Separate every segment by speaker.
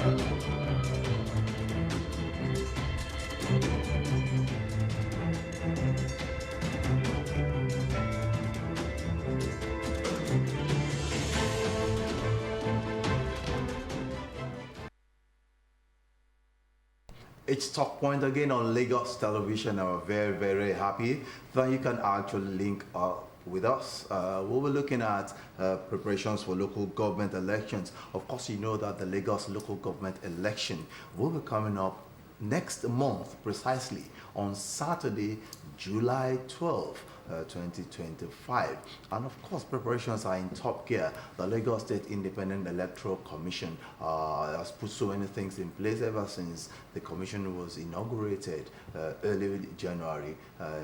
Speaker 1: It's Talk Point again on Lagos Television. I'm very, very happy that you can actually link up with us. We'll be looking at preparations for local government elections. Of course, you know that the Lagos local government election will be coming up next month, precisely on Saturday, July 12th. 2025, and of course preparations are in top gear. The Lagos State Independent Electoral Commission has put so many things in place ever since the commission was inaugurated early January.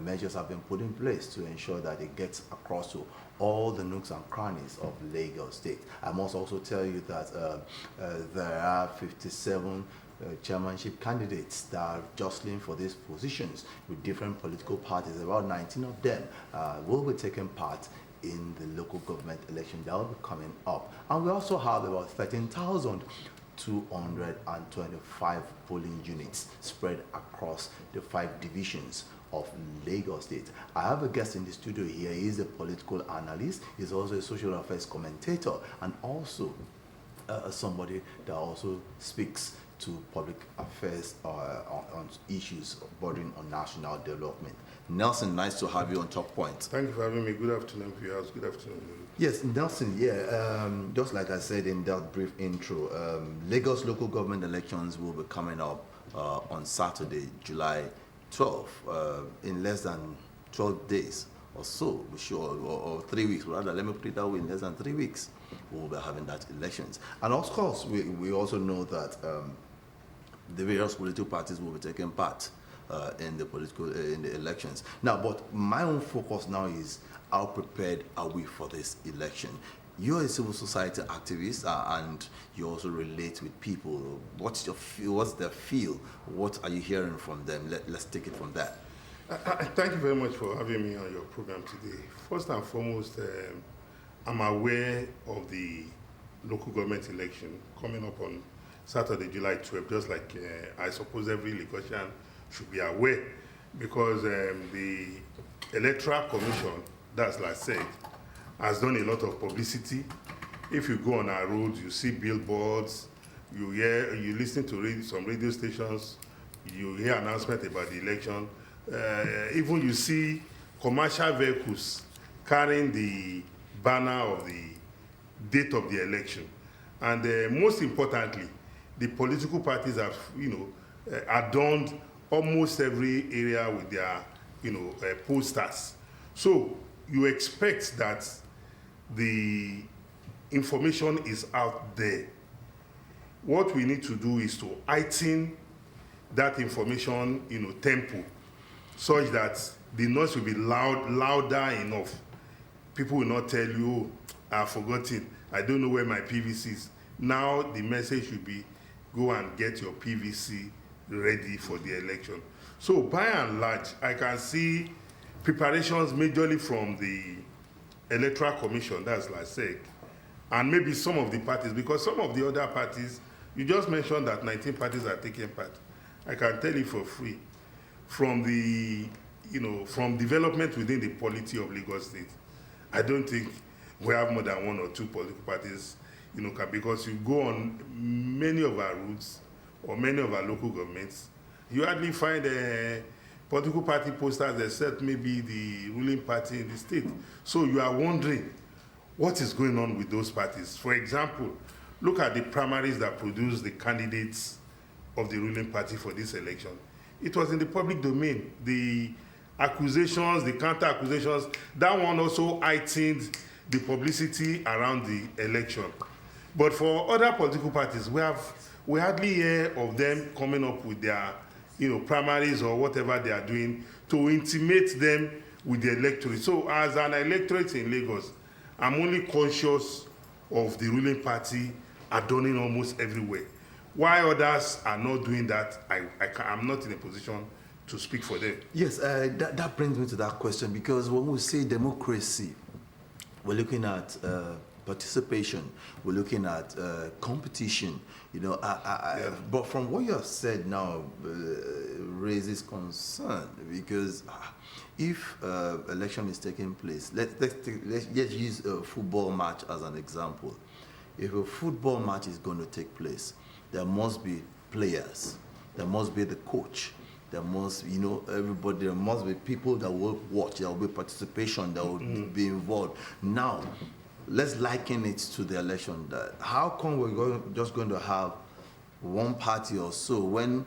Speaker 1: Measures have been put in place to ensure that it gets across to all the nooks and crannies of Lagos State. I must also tell you that there are 57 chairmanship candidates that are jostling for these positions with different political parties. About 19 of them will be taking part in the local government election that will be coming up. And we also have about 13,225 polling units spread across the 5 divisions of Lagos State. I have a guest in the studio here. He is a political analyst. He's also a social affairs commentator and also somebody that also speaks to public affairs on issues bordering on national development. Nelson, nice to have you on Talk Point.
Speaker 2: Thank you for having me. Good afternoon, viewers. Good afternoon.
Speaker 1: Yes, Nelson, just like I said in that brief intro, Lagos local government elections will be coming up on Saturday, July 12th, in less than 12 days or so, or 3 weeks, rather, let me put it that way, in less than 3 weeks, we'll be having that elections. And of course, we also know that the various political parties will be taking part in the elections. Now, but my own focus now is how prepared are we for this election? You're a civil society activist and you also relate with people. What's your feel? What's their feel? What are you hearing from them? Let's take it from that.
Speaker 2: Thank you very much for having me on your program today. First and foremost, I'm aware of the local government election coming up on Saturday, July 12th, just like I suppose every Lagosian should be aware, because the Electoral Commission, that's like I said, has done a lot of publicity. If you go on our roads, you see billboards, you listen to some radio stations, you hear announcements about the election. Even you see commercial vehicles carrying the banner of the date of the election. And most importantly, the political parties have, adorned almost every area with their, posters. So you expect that the information is out there. What we need to do is to heighten that information, tempo, such that the noise will be louder enough. People will not tell you, I've forgotten, I don't know where my PVC is. Now the message should be, go and get your PVC ready for the election. So by and large, I can see preparations majorly from the Electoral Commission, that's like SEC, and maybe some of the parties, because some of the other parties, you just mentioned that 19 parties are taking part. I can tell you for free, from the, from development within the polity of Lagos State, I don't think we have more than 1 or 2 political parties, because you go on many of our routes or many of our local governments, you hardly find a political party posters except maybe the ruling party in the state. So you are wondering what is going on with those parties. For example, look at the primaries that produced the candidates of the ruling party for this election. It was in the public domain. The accusations, the counter accusations, that one also heightened the publicity around the election. But for other political parties, we hardly hear of them coming up with their primaries or whatever they are doing to intimate them with the electorate. So as an electorate in Lagos, I'm only conscious of the ruling party adorning almost everywhere. Why others are not doing that, I'm not in a position to speak for them.
Speaker 1: Yes, that brings me to that question, because when we say democracy, we're looking at participation. We're looking at competition. You know, but from what you have said now raises concern because if election is taking place, let's use a football match as an example. If a football match is going to take place, there must be players, there must be the coach, there must, you know, everybody, there must be people that will watch, there will be participation, that will be involved. Now, let's liken it to the election. How come we're just going to have one party or so when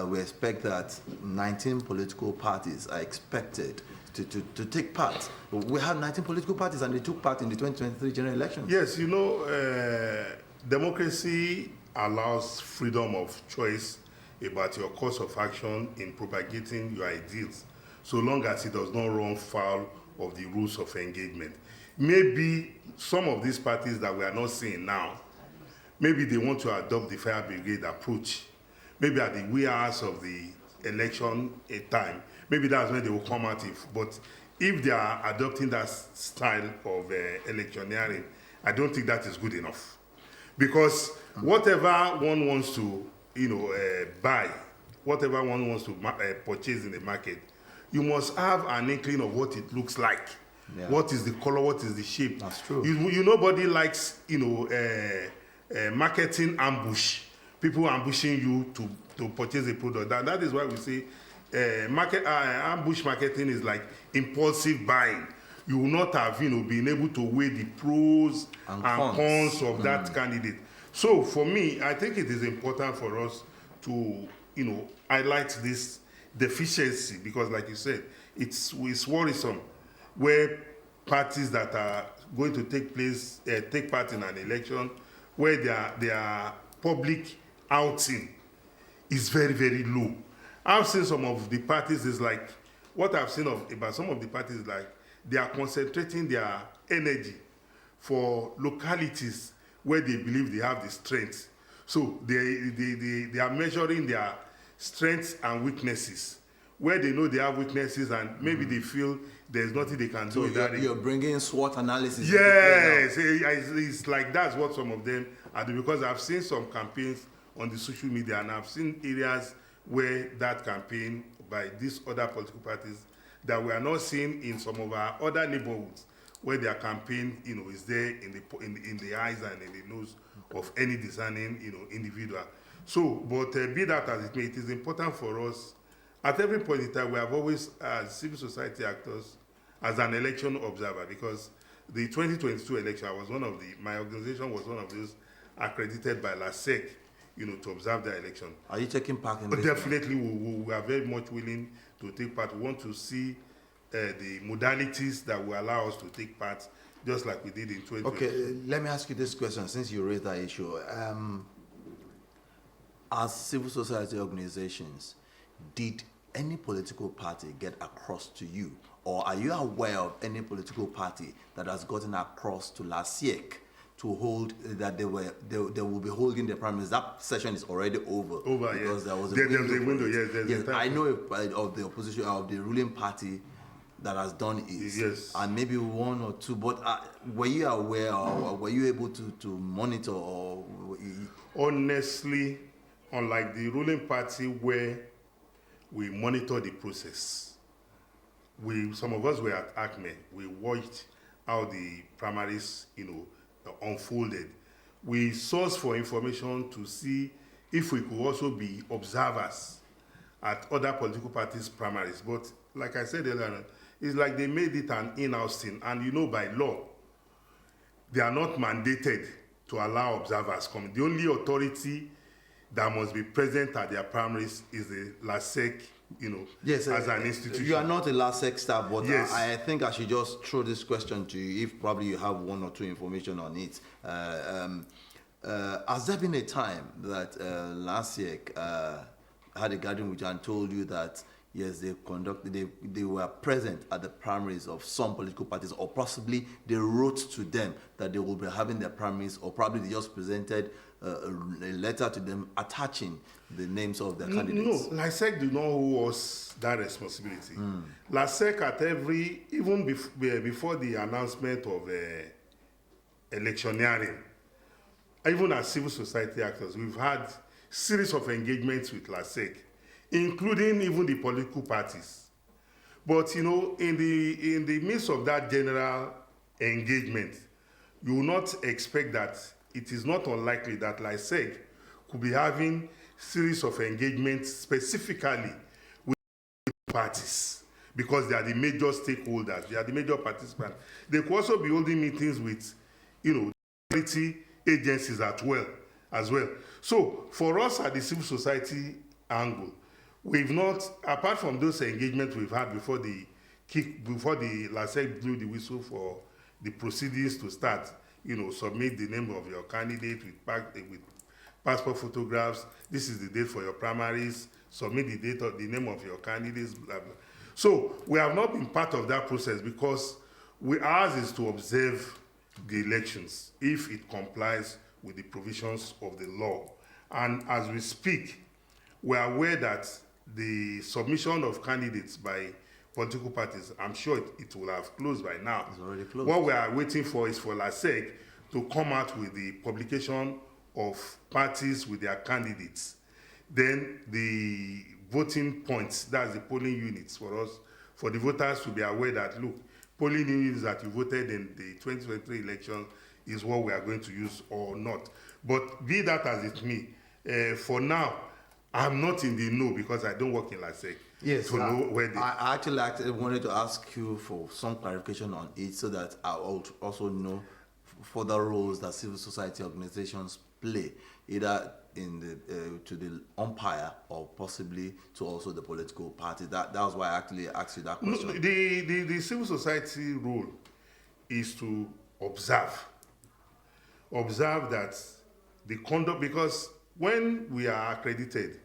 Speaker 1: we expect that 19 political parties are expected to take part? We have 19 political parties and they took part in the 2023 general elections.
Speaker 2: Yes, you know, democracy allows freedom of choice about your course of action in propagating your ideals, so long as it does not run foul of the rules of engagement. Maybe some of these parties that we are not seeing now, maybe they want to adopt the fire brigade approach. Maybe at the wee hours of the election time, maybe that's when they will come out. But if they are adopting that style of electioneering, I don't think that is good enough. Because whatever one wants to, buy, whatever one wants to purchase in the market, you must have an inkling of what it looks like. Yeah. What is the color? What is the shape?
Speaker 1: That's true.
Speaker 2: Nobody likes, marketing ambush. People ambushing you to purchase a product. That is why we say ambush marketing is like impulsive buying. You will not have, been able to weigh the pros and cons of that candidate. So for me, I think it is important for us to, highlight this deficiency because, like you said, it's worrisome where parties that are going to take part in an election where their public outing is very, very low. I've seen some of the parties is like, what I've seen about some of the parties is like, they are concentrating their energy for localities where they believe they have the strength. So they are measuring their strengths and weaknesses, where they know they have weaknesses and maybe they feel there's nothing they can do.
Speaker 1: So you're bringing SWOT analysis.
Speaker 2: Yes, it's like that's what some of them are doing, because I've seen some campaigns on the social media and I've seen areas where that campaign by these other political parties that we are not seeing in some of our other neighborhoods where their campaign, is there in the eyes and in the nose of any discerning, individual. So, but be that as it may, it is important for us. At every point in time, we have always, as civil society actors, as an election observer, because the 2022 election, my organization was one of those accredited by LASEC, to observe the election.
Speaker 1: Are you taking part in this?
Speaker 2: Definitely, we are very much willing to take part. We want to see the modalities that will allow us to take part, just like we did in 2020.
Speaker 1: Okay, let me ask you this question since you raised that issue. As civil society organizations, did any political party get across to you, or are you aware of any political party that has gotten across to LASIEC to hold that they will be holding their primaries? That session is already over.
Speaker 2: yes.
Speaker 1: Because there was a window. Yes, I know of the opposition, of the ruling party that has done it.
Speaker 2: Yes.
Speaker 1: And maybe one or two, but were you aware or were you able to monitor? Or
Speaker 2: honestly, unlike the ruling party where we monitor the process, some of us were at ACME. We watched how the primaries, unfolded. We sourced for information to see if we could also be observers at other political parties' primaries. But like I said earlier, it's like they made it an in-house thing. And by law, they are not mandated to allow observers come. The only authority that must be present at their primaries is the LASEC,
Speaker 1: yes,
Speaker 2: as an institution.
Speaker 1: You are not a LASEC staff, but
Speaker 2: yes.
Speaker 1: I think I should just throw this question to you, if probably you have one or two information on it. Has there been a time that LASEC had a gathering with you and told you that yes, they were present at the primaries of some political parties, or possibly they wrote to them that they will be having their primaries, or probably they just presented a letter to them attaching the names of their candidates?
Speaker 2: No, LASEC do not owe us that responsibility. LASEC at even before the announcement of electioneering. Even as civil society actors, we've had series of engagements with LASEC, including even the political parties. But in the midst of that general engagement, you will not expect that it is not unlikely that LASEC could be having series of engagements specifically with parties, because they are the major stakeholders, they are the major participants. They could also be holding meetings with, quality agencies as well. So for us at the civil society angle, we've not, apart from those engagements we've had before the LASEC blew the whistle for the proceedings to start, submit the name of your candidate with passport photographs, this is the date for your primaries, submit the name of your candidates, blah, blah. So we have not been part of that process because ours is to observe the elections if it complies with the provisions of the law. And as we speak, we are aware that the submission of candidates by political parties, I'm sure it will have closed by now.
Speaker 1: It's already closed.
Speaker 2: What we are waiting for is for LASEC to come out with the publication of parties with their candidates. Then the voting points, that's the polling units for us, for the voters to be aware that, look, polling units that you voted in the 2023 election is what we are going to use or not. But be that as it may, for now, I'm not in the know because I don't work in LASEC.
Speaker 1: Yes,
Speaker 2: to know where they...
Speaker 1: I actually wanted to ask you for some clarification on it so that I would also know further roles that civil society organizations play, either in the to the umpire or possibly to also the political party. That was why I actually asked you that question.
Speaker 2: No, the civil society role is to observe that the conduct, because when we are accredited,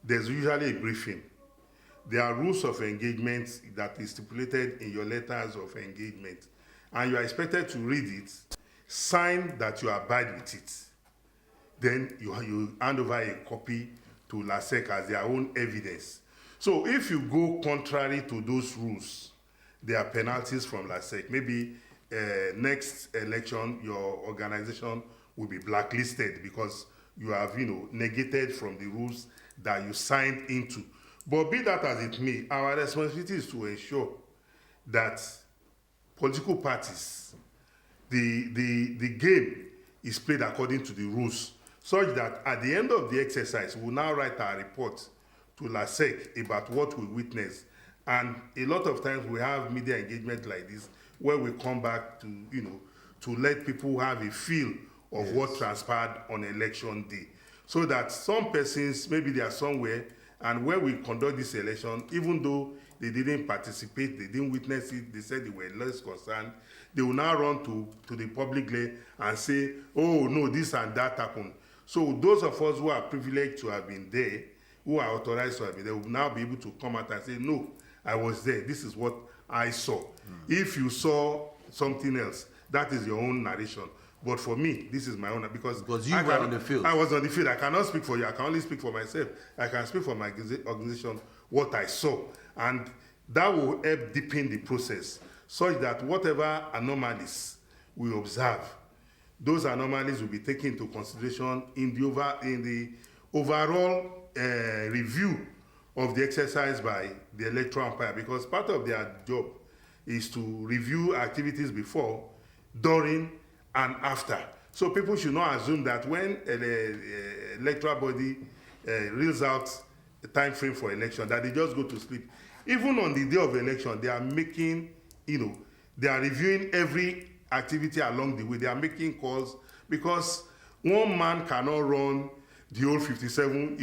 Speaker 2: there's usually a briefing. There are rules of engagement that is stipulated in your letters of engagement, and you are expected to read it, sign that you abide with it. Then you hand over a copy to LASEC as their own evidence. So if you go contrary to those rules, there are penalties from LASEC. Maybe next election, your organization will be blacklisted because you have, negated from the rules that you signed into. But be that as it may, our responsibility is to ensure that political parties, the game is played according to the rules, such that at the end of the exercise, we'll now write our report to LASEC about what we witnessed. And a lot of times we have media engagement like this, where we come back to, to let people have a feel of what transpired on election day. So that some persons, maybe they are somewhere, and where we conduct this election, even though they didn't participate, they didn't witness it, they said they were less concerned, they will now run to the public lane and say, oh no, this and that happened. So those of us who are privileged to have been there, who are authorized to have been there, will now be able to come out and say, no, I was there, this is what I saw. If you saw something else, that is your own narration. But for me, this is my own, because
Speaker 1: you were on the field.
Speaker 2: I was on the field. I cannot speak for you. I can only speak for myself. I can speak for my organization, what I saw. And that will help deepen the process, such that whatever anomalies we observe, those anomalies will be taken into consideration in the overall review of the exercise by the electoral umpire, because part of their job is to review activities before, during, and after. So people should not assume that when an electoral body reels out a time frame for election, that they just go to sleep. Even on the day of election, they are making, they are reviewing every activity along the way. They are making calls, because one man cannot run the whole 57.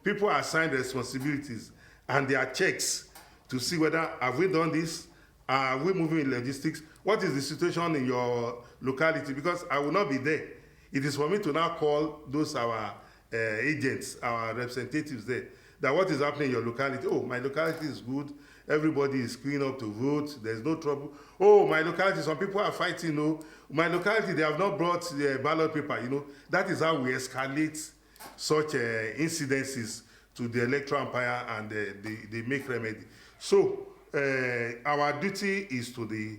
Speaker 2: People are assigned responsibilities, and there are checks to see whether, have we done this? Are we moving in logistics? What is the situation in your locality? Because I will not be there. It is for me to now call those our agents, our representatives there, that what is happening in your locality? Oh, my locality is good. Everybody is clean up to vote. There's no trouble. Oh, my locality, some people are fighting. My locality, they have not brought the ballot paper. That is how we escalate such incidences to the electoral umpire, and they make remedy. So our duty is to the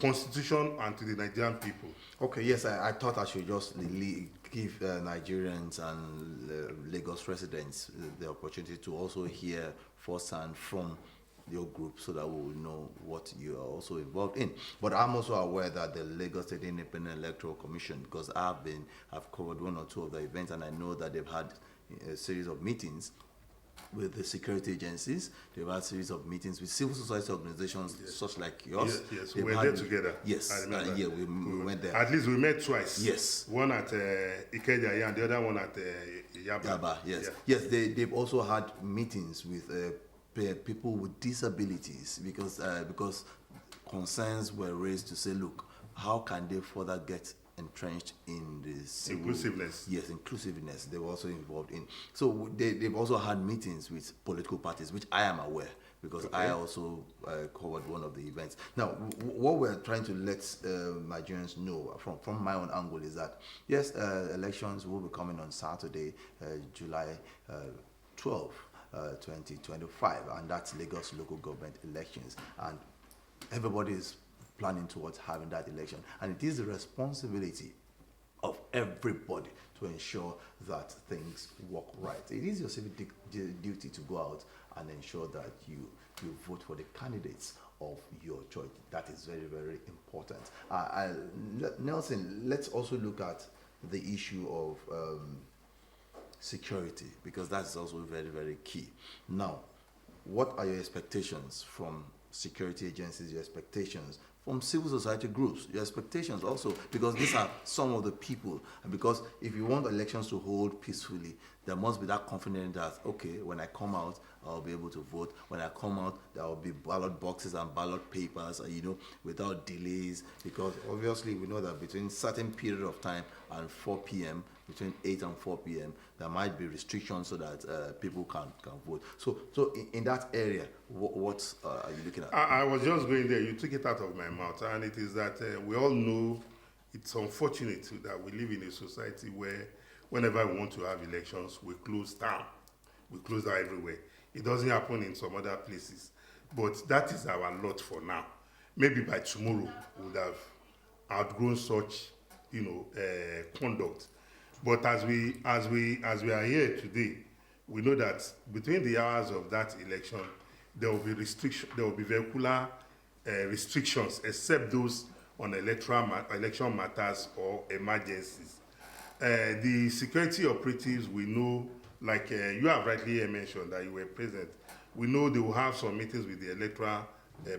Speaker 2: constitution and to the Nigerian people.
Speaker 1: Okay, yes, I thought I should just give Nigerians and Lagos residents the opportunity to also hear firsthand from your group so that we will know what you are also involved in. But I'm also aware that the Lagos State Independent Electoral Commission, because I've covered one or two of the events, and I know that they've had a series of meetings with the security agencies. They've had a series of meetings with civil society organizations, such like yours.
Speaker 2: Yes, we were there together.
Speaker 1: Yes,
Speaker 2: I remember.
Speaker 1: yeah, we went there.
Speaker 2: At least we met twice.
Speaker 1: Yes.
Speaker 2: One at Ikeja and the other one at Yaba.
Speaker 1: Yaba, yes.
Speaker 2: Yeah.
Speaker 1: Yes, they've also had meetings with people with disabilities because concerns were raised to say, look, how can they further get entrenched in the
Speaker 2: inclusiveness?
Speaker 1: Yes, inclusiveness. They were also involved in. So they've also had meetings with political parties, which I am aware, because I also covered one of the events. Now, what we're trying to let Nigerians know from my own angle is that, yes, elections will be coming on Saturday, July 12, 2025, and that's Lagos local government elections. And everybody is planning towards having that election. And it is the responsibility of everybody to ensure that things work right. It is your civic duty to go out and ensure that you vote for the candidates of your choice. That is very, very important. Nelson, let's also look at the issue of security, because that's also very, very key. Now, what are your expectations from security agencies, your expectations from civil society groups, your expectations also, because these are some of the people, and because if you want elections to hold peacefully, there must be that confidence that, okay, when I come out, I'll be able to vote. When I come out, there will be ballot boxes and ballot papers, without delays, because obviously we know that between certain period of time and 4 p.m., between 8 and 4 p.m., there might be restrictions so that people can vote. So in that area, what are you looking at?
Speaker 2: I was just going there. You took it out of my mouth, and it is that we all know it's unfortunate that we live in a society where whenever we want to have elections, we close down. We close down everywhere. It doesn't happen in some other places. But that is our lot for now. Maybe by tomorrow, we would have outgrown such, conduct. But as we are here today, we know that between the hours of that election, there will be vehicular restrictions, except those on election matters or emergencies. The security operatives, we know, like you have rightly mentioned that you were present, we know they will have some meetings with the electoral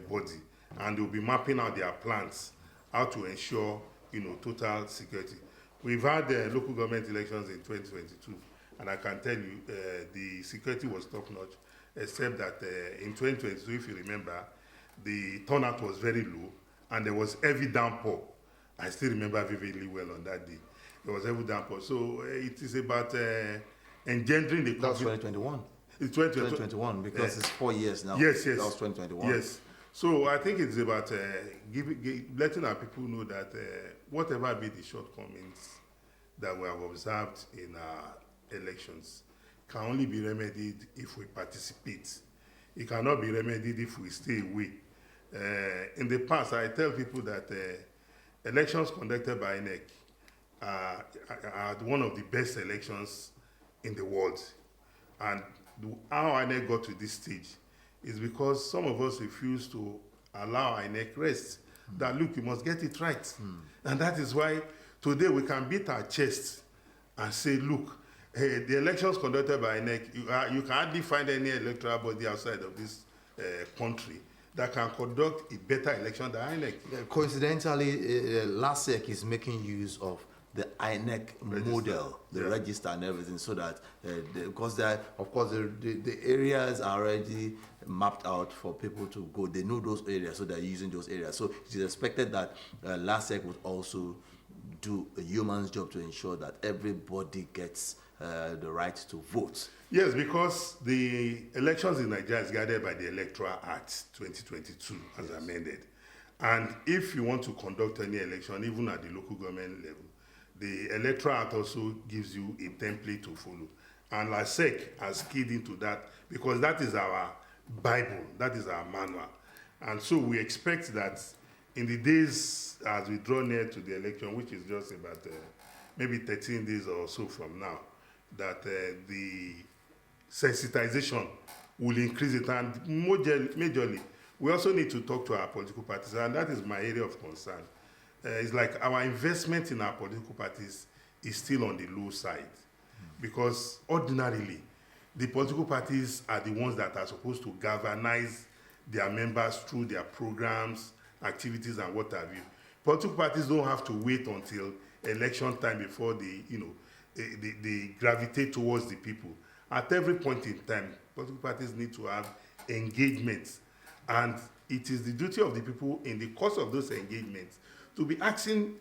Speaker 2: body, and they will be mapping out their plans, how to ensure, total security. We've had local government elections in 2022, and I can tell you the security was top-notch, except that in 2022, if you remember, the turnout was very low, and there was heavy downpour. I still remember vividly well on that day. There was heavy downpour. So it is about engendering the...
Speaker 1: That's 2021.
Speaker 2: It's
Speaker 1: 2021, because it's 4 years now.
Speaker 2: Yes.
Speaker 1: That was 2021.
Speaker 2: Yes. So I think it's about letting our people know that whatever be the shortcomings that we have observed in our elections can only be remedied if we participate. It cannot be remedied if we stay away. In the past, I tell people that elections conducted by INEC are one of the best elections in the world. And how INEC got to this stage is because some of us refuse to allow INEC rest. That, look, you must get it right. And that is why today we can beat our chest and say, look, hey, the elections conducted by INEC, you can hardly find any electoral body outside of this country that can conduct a better election than INEC.
Speaker 1: Coincidentally, LASEC is making use of the INEC model, the register and everything, so that because the areas are already mapped out for people to go. They know those areas, so they're using those areas. So it is expected that LASEC would also do a human's job to ensure that everybody gets the right to vote.
Speaker 2: Yes, because the elections in Nigeria is guided by the Electoral Act 2022 as amended. And if you want to conduct any election, even at the local government level, the Electoral Act also gives you a template to follow. And LASEC has keyed into that because that is our Bible, that is our manual. And so we expect that in the days as we draw near to the election, which is just about maybe 13 days or so from now, that the sensitization will increase it. And majorly, we also need to talk to our political parties, and that is my area of concern. It's like our investment in our political parties is still on the low side, because ordinarily, the political parties are the ones that are supposed to galvanize their members through their programs, activities, and what have you. Political parties don't have to wait until election time before they gravitate towards the people. At every point in time, political parties need to have engagements, and it is the duty of the people in the course of those engagements to be asking,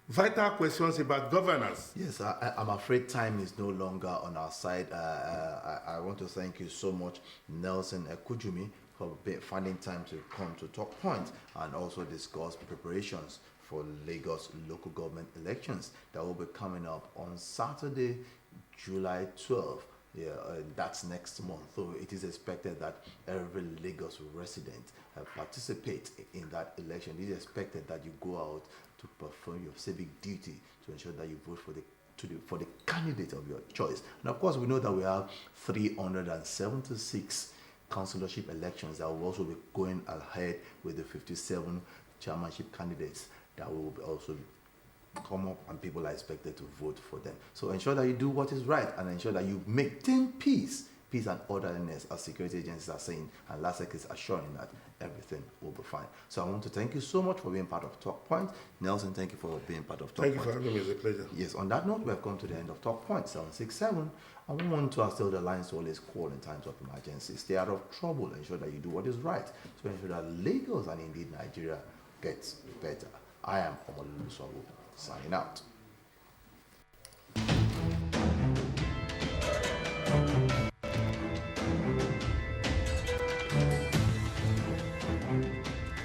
Speaker 2: vital questions about governance.
Speaker 1: Yes, I'm afraid time is no longer on our side. I want to thank you so much, Nelson Ekujumi, for finding time to come to Talk Point and also discuss preparations for Lagos local government elections that will be coming up on Saturday, July 12th. Yeah, that's next month. So it is expected that every Lagos resident participate in that election. It is expected that you go out to perform your civic duty to ensure that you vote for the candidate of your choice. And of course, we know that we have 376 councillorship elections that will also be going ahead with the 57 chairmanship candidates that will also come up, and people are expected to vote for them. So ensure that you do what is right and ensure that you maintain peace and orderliness, as security agencies are saying, and LASEC is assuring that everything will be fine. So I want to thank you so much for being part of Talk Point. Nelson, thank you for being part of Talk Point.
Speaker 2: Thank you for having me. It's a pleasure.
Speaker 1: Yes, on that note, we have come to the end of Talk Point 767. And we want to still the lines to always call in times of emergency. Stay out of trouble. Ensure that you do what is right to ensure that Lagos and indeed Nigeria gets better. I am Omololu signing out.